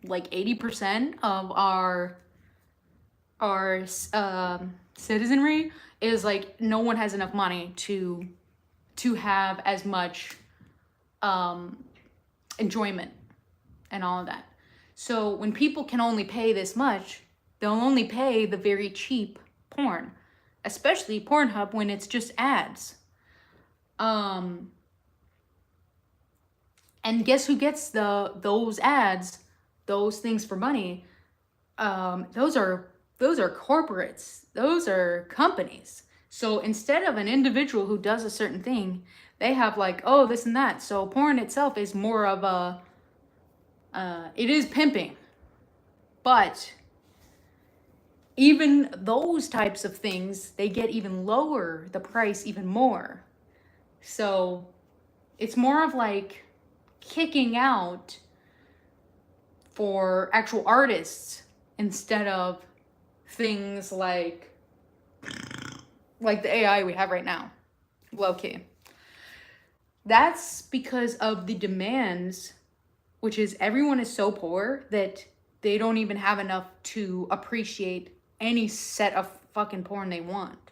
like 80% of our citizenry is like, no one has enough money to have as much enjoyment and all of that. So when people can only pay this much, they'll only pay the very cheap porn, especially Pornhub when it's just ads. And guess who gets those ads, those things for money? Those are corporates. Those are companies. So instead of an individual who does a certain thing, they have like, oh, this and that. So porn itself is more of it is pimping. But even those types of things, they get even lower the price even more. So it's more of like kicking out for actual artists instead of things like the AI we have right now. Low key. That's because of the demands, which is everyone is so poor that they don't even have enough to appreciate any set of fucking porn they want.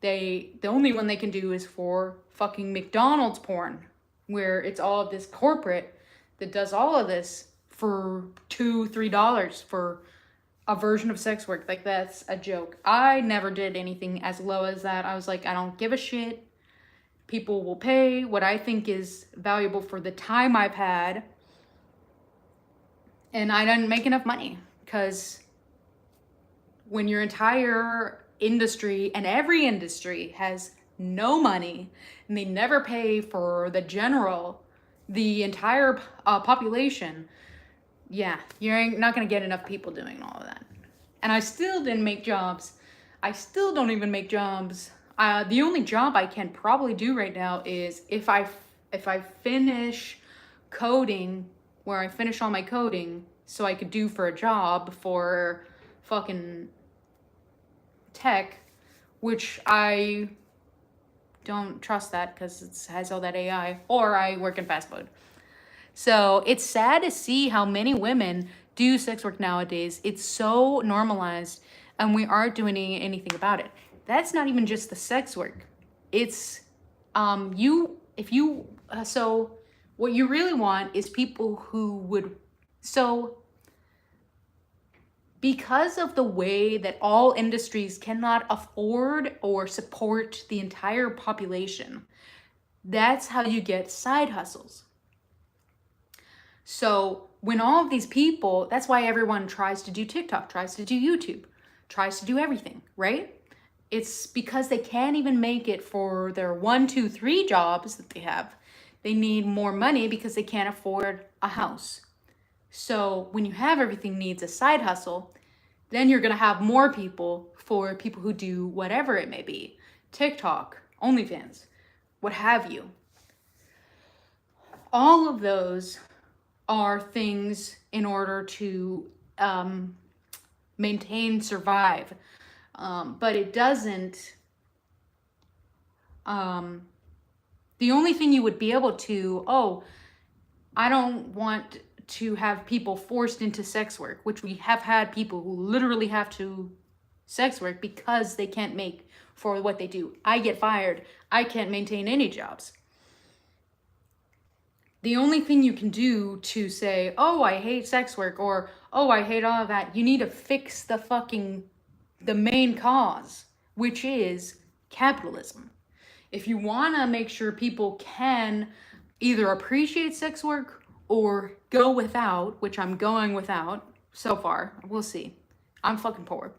The only one they can do is for fucking McDonald's porn, where it's all of this corporate that does all of this for $2-3 for a version of sex work. Like, that's a joke. I never did anything as low as that. I was like, I don't give a shit. People will pay what I think is valuable for the time I've had, and I didn't make enough money. Because when your entire industry, and every industry, has no money, and they never pay for the entire population, yeah, you're not gonna get enough people doing all of that. And I still didn't make jobs. I still don't even make jobs. The only job I can probably do right now is if I finish coding, where I finish all my coding, so I could do for a job for fucking tech, which I don't trust that because it has all that AI, or I work in fast food. So it's sad to see how many women do sex work nowadays. It's so normalized, and we aren't doing anything about it. That's not even just the sex work. It's so what you really want is people who would, so because of the way that all industries cannot afford or support the entire population, that's how you get side hustles. So when all of these people, that's why everyone tries to do TikTok, tries to do YouTube, tries to do everything, right? It's because they can't even make it for their 1, 2, 3 jobs that they have. They need more money because they can't afford a house. So when you have everything needs a side hustle, then you're gonna have more people for people who do whatever it may be. TikTok, OnlyFans, what have you. All of those are things in order to survive. But it doesn't, the only thing you would be able to, I don't want to have people forced into sex work, which we have had people who literally have to sex work because they can't make for what they do. I get fired. I can't maintain any jobs. The only thing you can do to say, oh, I hate sex work, or, oh, I hate all of that, you need to fix the main cause, which is capitalism. If you want to make sure people can either appreciate sex work or go without, which I'm going without so far, we'll see. I'm fucking poor.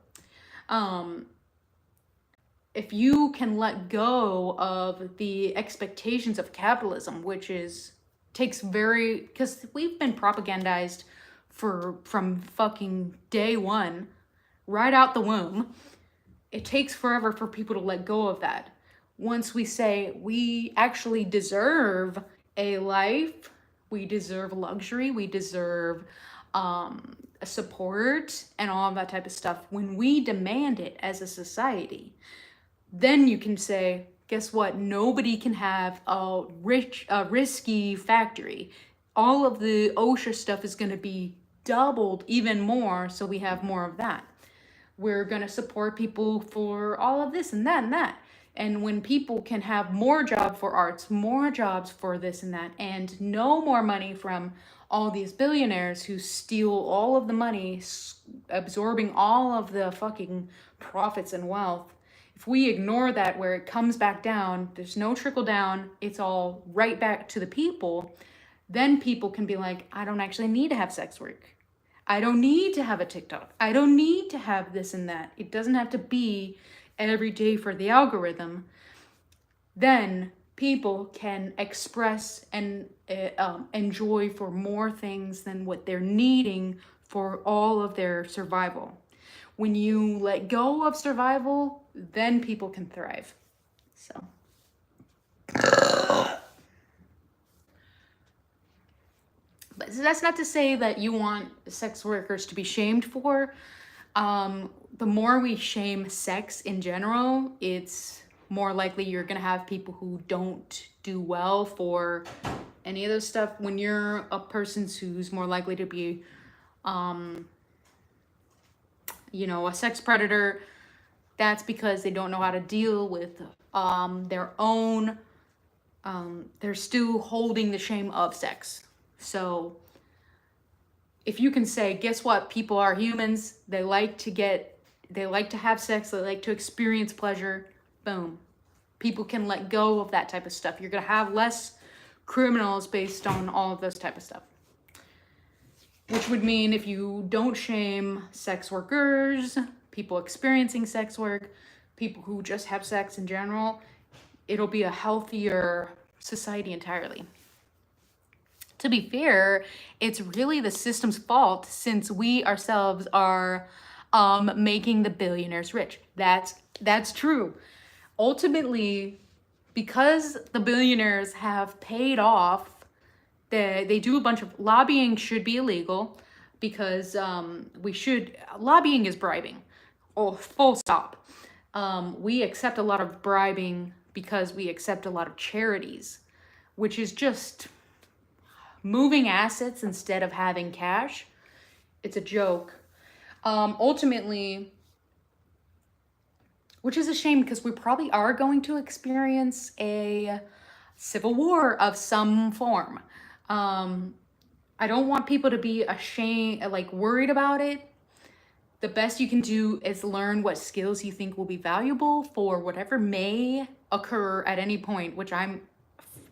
If you can let go of the expectations of capitalism, which takes because we've been propagandized from fucking day one, right out the womb. It takes forever for people to let go of that. Once we say we actually deserve a life, we deserve luxury, we deserve support and all of that type of stuff, when we demand it as a society, then you can say, guess what? Nobody can have a risky factory. All of the OSHA stuff is going to be doubled even more, so we have more of that. We're going to support people for all of this and that and that. And when people can have more job for arts, more jobs for this and that, and no more money from all these billionaires who steal all of the money, absorbing all of the fucking profits and wealth, if we ignore that, where it comes back down, there's no trickle down, it's all right back to the people, then people can be like, I don't actually need to have sex work. I don't need to have a TikTok. I don't need to have this and that. It doesn't have to be every day for the algorithm. Then people can express and enjoy for more things than what they're needing for all of their survival. When you let go of survival, then people can thrive. So. But that's not to say that you want sex workers to be shamed for. The more we shame sex in general, it's more likely you're going to have people who don't do well for any of those stuff. When you're a person who's more likely to be, a sex predator, that's because they don't know how to deal with their own, they're still holding the shame of sex. So if you can say, guess what, people are humans, they like to have sex, they like to experience pleasure, boom. People can let go of that type of stuff. You're gonna have less criminals based on all of those type of stuff. Which would mean if you don't shame sex workers, people experiencing sex work, people who just have sex in general, it'll be a healthier society entirely. To be fair, it's really the system's fault since we ourselves are making the billionaires rich. That's true. Ultimately, because the billionaires have paid off, they do a bunch of lobbying should be illegal because lobbying is bribing. Oh, full stop. We accept a lot of bribing because we accept a lot of charities, which is just moving assets instead of having cash. It's a joke. Ultimately, which is a shame because we probably are going to experience a civil war of some form. I don't want people to be ashamed, like worried about it. The best you can do is learn what skills you think will be valuable for whatever may occur at any point, which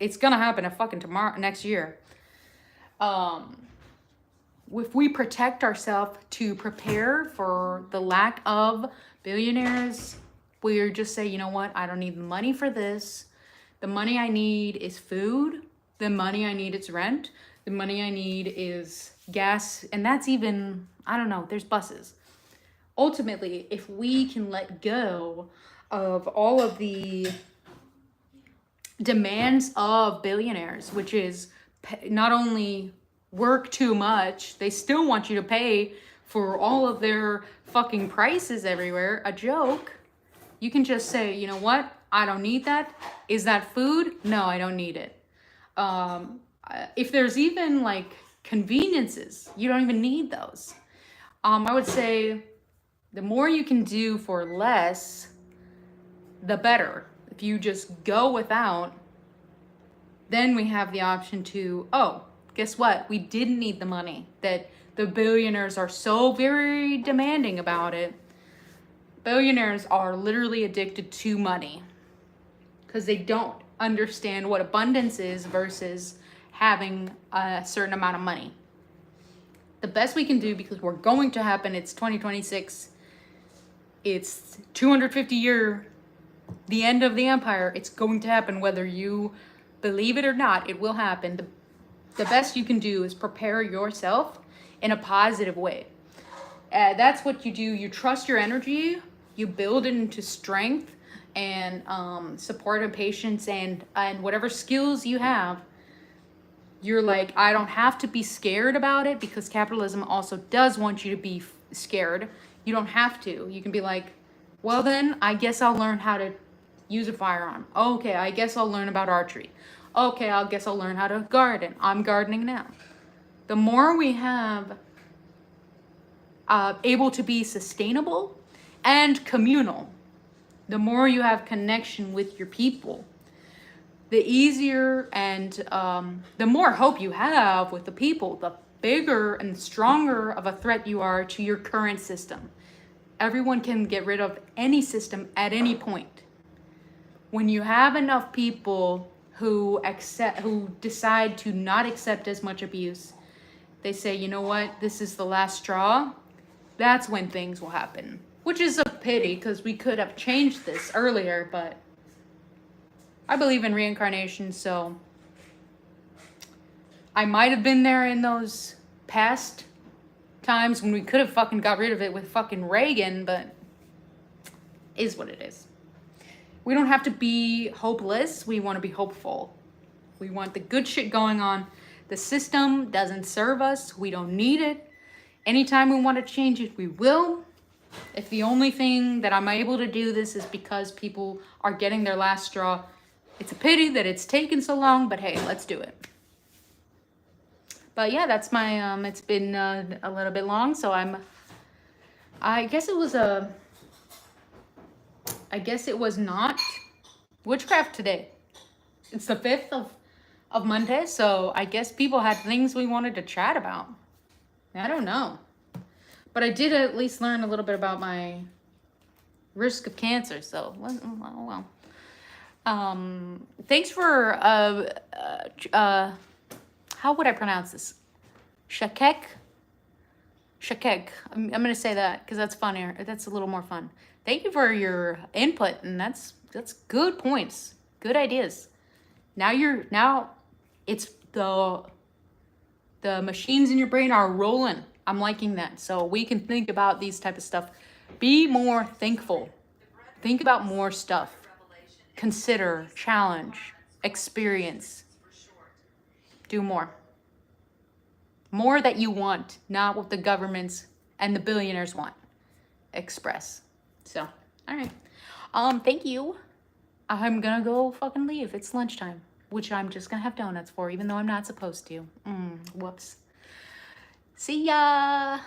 it's gonna happen next year. If we protect ourselves to prepare for the lack of billionaires, we just say, you know what, I don't need the money for this. The money I need is food. The money I need is rent. The money I need is gas. And that's even, I don't know, there's buses. Ultimately, if we can let go of all of the demands of billionaires, which is not only work too much, they still want you to pay for all of their fucking prices everywhere. A joke. You can just say, you know what? I don't need that. Is that food? No, I don't need it. If there's even like conveniences, you don't even need those. I would say the more you can do for less, the better. If you just go without, then we have the option to, oh, guess what? We didn't need the money. That the billionaires are so very demanding about it. Billionaires are literally addicted to money because they don't understand what abundance is versus having a certain amount of money. The best we can do, because we're going to happen, it's 2026, it's 250 year, the end of the empire. It's going to happen whether you believe it or not. It will happen. The best you can do is prepare yourself in a positive way. That's what you do. You trust your energy, you build it into strength and support and patience and whatever skills you have. You're like, I don't have to be scared about it, because capitalism also does want you to be scared. You don't have to. You can be like, well then, I guess I'll learn how to use a firearm. Okay, I guess I'll learn about archery. Okay, I guess I'll learn how to garden. I'm gardening now. The more we have able to be sustainable and communal, the more you have connection with your people, the easier and the more hope you have with the people, the bigger and stronger of a threat you are to your current system. Everyone can get rid of any system at any point. When you have enough people who decide to not accept as much abuse, they say, you know what, this is the last straw, that's when things will happen. Which is a pity, because we could have changed this earlier, but I believe in reincarnation, so I might have been there in those past times when we could have fucking got rid of it with fucking Reagan, but is what it is. We don't have to be hopeless. We want to be hopeful. We want the good shit going on. The system doesn't serve us. We don't need it. Anytime we want to change it, we will. If the only thing that I'm able to do this is because people are getting their last straw, it's a pity that it's taken so long, but hey, let's do it. But yeah, that's my, it's been a little bit long, so I guess it was a I guess it was not witchcraft today. It's the 5th of Monday, so I guess people had things we wanted to chat about. I don't know. But I did at least learn a little bit about my risk of cancer, so well. Thanks for how would I pronounce this? Shakek. I'm gonna say that because that's funnier. That's a little more fun. Thank you for your input, and that's good points, good ideas. Now it's the machines in your brain are rolling. I'm liking that, so we can think about these type of stuff. Be more thankful. Think about more stuff. Consider, challenge, experience. Do more. More that you want, not what the governments and the billionaires want. Express. So, all right. Thank you. I'm gonna go fucking leave. It's lunchtime, which I'm just gonna have donuts for, even though I'm not supposed to. Whoops. See ya.